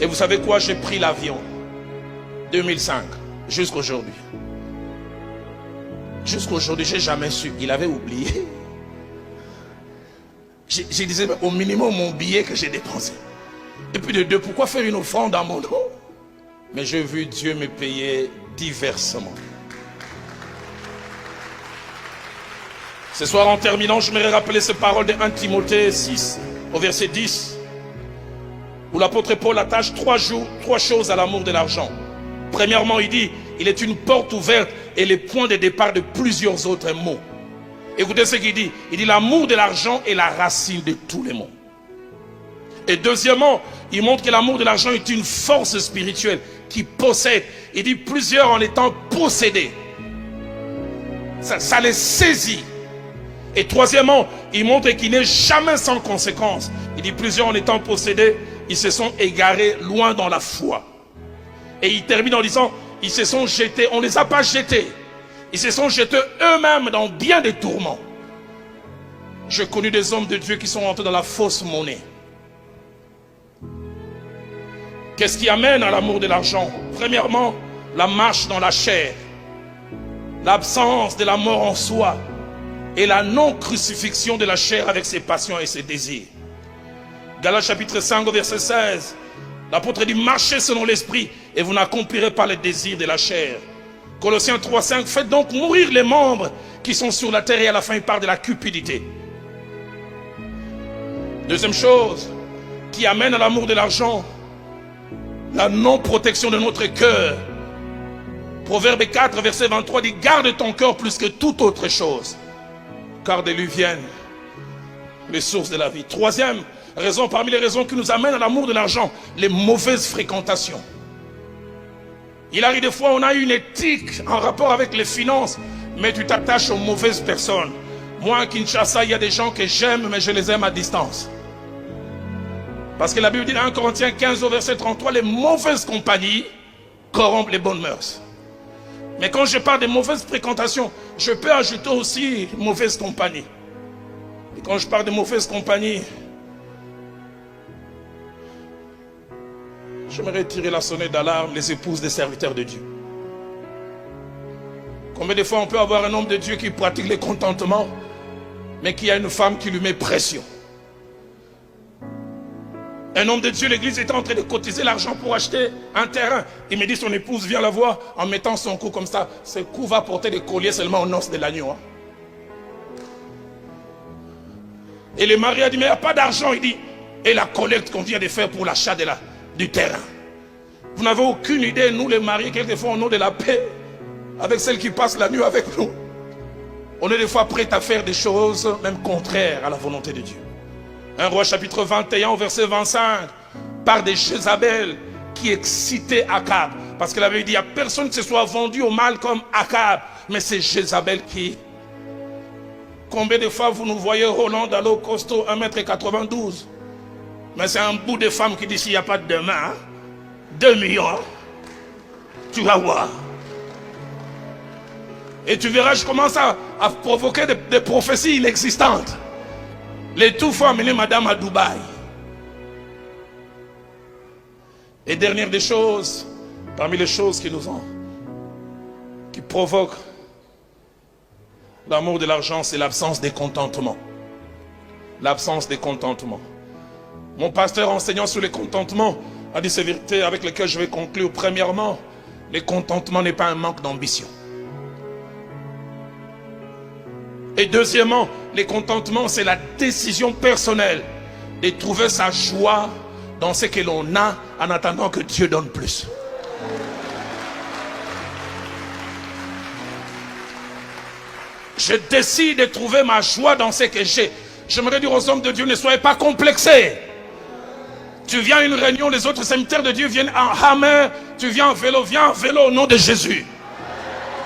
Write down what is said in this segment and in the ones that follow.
Et vous savez quoi? J'ai pris l'avion. 2005. Jusqu'aujourd'hui. Jusqu'aujourd'hui, j'ai jamais su. Il avait oublié. Je disais, mais au minimum, mon billet que j'ai dépensé. Et puis de deux, pourquoi faire une offrande à mon nom? Mais j'ai vu Dieu me payer diversement. Ce soir, en terminant, je me rappeler ces paroles de 1 Timothée 6, au verset 10, où l'apôtre Paul attache trois choses à l'amour de l'argent. Premièrement, il dit, il est une porte ouverte et le point de départ de plusieurs autres mots. Écoutez ce qu'il dit. Il dit, l'amour de l'argent est la racine de tous les maux. Et deuxièmement, il montre que l'amour de l'argent est une force spirituelle qui possède. Il dit, plusieurs en étant possédés. Ça les saisit. Et troisièmement, il montre qu'il n'est jamais sans conséquence. Il dit, plusieurs en étant possédés, ils se sont égarés loin dans la foi. Et il termine en disant, ils se sont jetés, on ne les a pas jetés. Ils se sont jetés eux-mêmes dans bien des tourments. J'ai connu des hommes de Dieu qui sont rentrés dans la fausse monnaie. Qu'est-ce qui amène à l'amour de l'argent? Premièrement, la marche dans la chair, l'absence de la mort en soi et la non-crucifixion de la chair avec ses passions et ses désirs. Galates chapitre 5 verset 16, l'apôtre dit, marchez selon l'esprit et vous n'accomplirez pas les désirs de la chair. Colossiens 3, 5, faites donc mourir les membres qui sont sur la terre, et à la fin il parle de la cupidité. Deuxième chose qui amène à l'amour de l'argent, la non-protection de notre cœur. Proverbe 4 verset 23 dit, garde ton cœur plus que toute autre chose, car de lui viennent les sources de la vie. Troisième raison, parmi les raisons qui nous amènent à l'amour de l'argent, les mauvaises fréquentations. Il arrive des fois, on a une éthique en rapport avec les finances, mais tu t'attaches aux mauvaises personnes. Moi, à Kinshasa, il y a des gens que j'aime, mais je les aime à distance. Parce que la Bible dit dans 1 Corinthiens 15 au verset 33, les mauvaises compagnies corrompent les bonnes mœurs. Mais quand je parle de mauvaises fréquentations, je peux ajouter aussi mauvaise compagnie. Et quand je parle de mauvaise compagnie, j'aimerais tirer la sonnette d'alarme, les épouses des serviteurs de Dieu. Combien de fois on peut avoir un homme de Dieu qui pratique le contentement, mais qui a une femme qui lui met pression. Un homme de Dieu, l'église était en train de cotiser l'argent pour acheter un terrain. Il me dit, son épouse vient la voir en mettant son cou comme ça. Ce cou va porter des colliers seulement aux noces de l'agneau. Et le mari a dit, mais il n'y a pas d'argent. Il dit, et la collecte qu'on vient de faire pour l'achat du terrain. Vous n'avez aucune idée, nous les mariés, quelquefois au nom de la paix, avec celle qui passe la nuit avec nous, on est des fois prêts à faire des choses même contraires à la volonté de Dieu. 1 Roi chapitre 21 au verset 25, par des Jézabel qui excitaient Akab. Parce que la Bible dit, il n'y a personne qui se soit vendu au mal comme Akab, mais c'est Jézabel qui... Combien de fois vous nous voyez Roland Dallot costaud 1,92 m, mais c'est un bout de femme qui dit, s'il n'y a pas de demain, 2 millions, tu vas voir. Et tu verras, je commence à provoquer des prophéties inexistantes. Les tout faut amener madame à Dubaï. Et dernière des choses, parmi les choses qui provoquent l'amour de l'argent, c'est l'absence de contentement. L'absence de contentement. Mon pasteur enseignant sur le contentement a dit ces vérités avec lesquelles je vais conclure. Premièrement, le contentement n'est pas un manque d'ambition. Et deuxièmement, le contentement, c'est la décision personnelle de trouver sa joie dans ce que l'on a en attendant que Dieu donne plus. Je décide de trouver ma joie dans ce que j'ai. J'aimerais dire aux hommes de Dieu, ne soyez pas complexés. Tu viens à une réunion, les autres serviteurs de Dieu viennent en hammer. Tu viens en vélo, viens en vélo au nom de Jésus.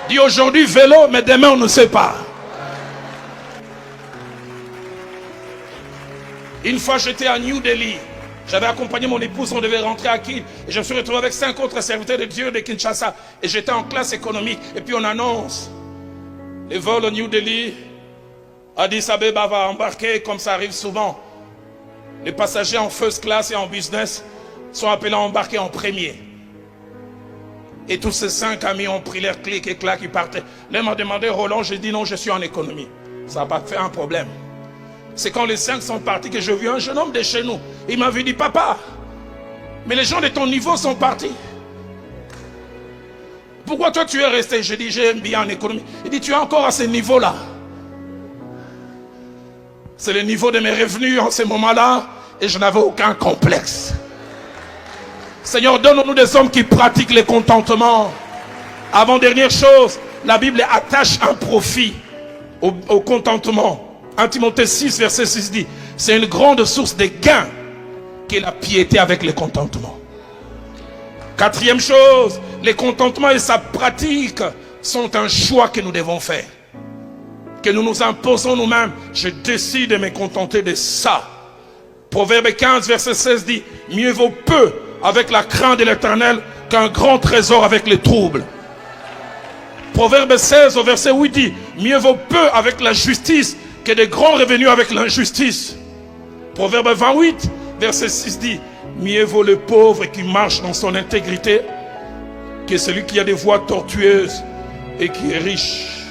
Dis aujourd'hui vélo, mais demain on ne sait pas. Une fois j'étais à New Delhi, j'avais accompagné mon épouse, on devait rentrer à Kiev. Et je me suis retrouvé avec 5 autres serviteurs de Dieu de Kinshasa. Et j'étais en classe économique. Et puis on annonce, les vols au New Delhi, Addis Abeba va embarquer, comme ça arrive souvent. Les passagers en first class et en business sont appelés à embarquer en premier. Et tous ces 5 amis ont pris leur clic et clac, ils partaient. L'un m'a demandé, Roland, j'ai dit non, je suis en économie. Ça n'a pas fait un problème. C'est quand les 5 sont partis que je vis un jeune homme de chez nous. Il m'avait dit, papa, mais les gens de ton niveau sont partis. Pourquoi toi tu es resté? Je dis, j'aime bien en économie. Il dit, tu es encore à ce niveau-là. C'est le niveau de mes revenus en ce moment-là et je n'avais aucun complexe. Seigneur, donne-nous des hommes qui pratiquent le contentement. Avant-dernière chose, la Bible attache un profit au contentement. 1 Timothée 6, verset 6 dit, c'est une grande source de gain qu'est la piété avec le contentement. 4e chose, le contentement et sa pratique sont un choix que nous devons faire. Que nous nous imposons nous-mêmes. Je décide de me contenter de ça. Proverbe 15, verset 16 dit, mieux vaut peu avec la crainte de l'Éternel qu'un grand trésor avec les troubles. Proverbe 16 au verset 8 dit, mieux vaut peu avec la justice que de grands revenus avec l'injustice. Proverbe 28 verset 6 dit, mieux vaut le pauvre qui marche dans son intégrité que celui qui a des voies tortueuses et qui est riche.